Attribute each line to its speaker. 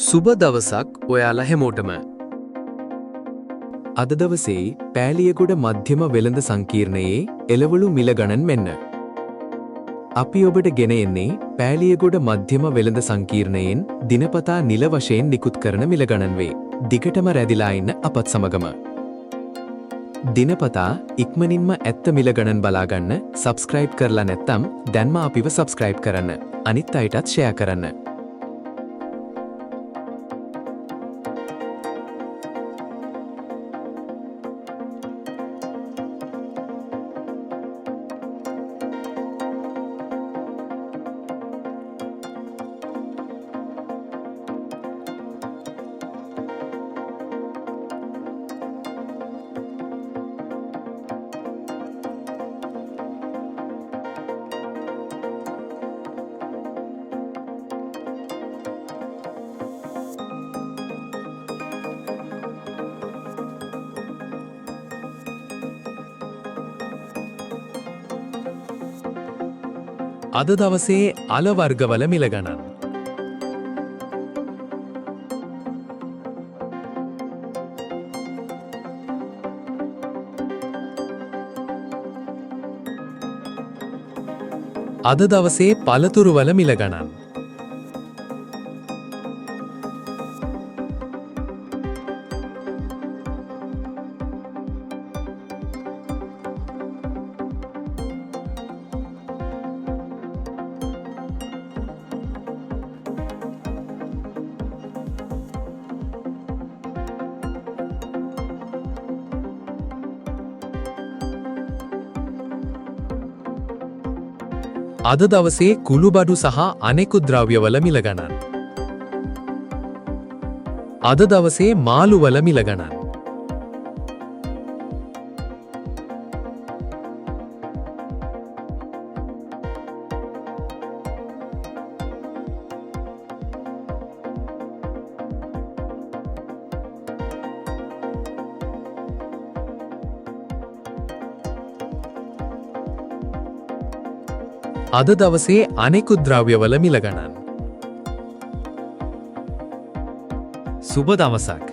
Speaker 1: සුබ දවසක් ඔයාලා හැමෝටම.
Speaker 2: අද දවසේ පෑලියගොඩ මධ්‍යම වෙළඳ සංකීර්ණයේ එළවලු මිල ගණන් මෙන්න. අපි ඔබට ගෙන එන්නේ පෑලියගොඩ මධ්‍යම වෙළඳ සංකීර්ණයෙන් දිනපතා නිල වශයෙන් නිකුත් කරන මිල ගණන් වේ. දිගටම රැඳිලා ඉන්න අපත් සමගම. දිනපතා ඉක්මනින්ම ඇත්ත මිල ගණන් බලා ගන්න සබ්ස්ක්‍රයිබ් කරලා නැත්නම් දැන්ම අපිව සබ්ස්ක්‍රයිබ් කරන්න. අනිත් අයටත් ෂෙයා කරන්න.
Speaker 1: අද දවසේ අල වර්ගවල මිල ගණන්. අද දවසේ පළතුරුවල මිල ගණන්. අද දවසේ කුළුබඩු සහ අනෙකුත් ද්‍රව්‍යවල මිල ගණන්. අද දවසේ මාළුවල මිල ගණන්. අද දවසේ අනෙකුත් ද්‍රව්‍යවල මිල ගණන්. සුබ දවසක්.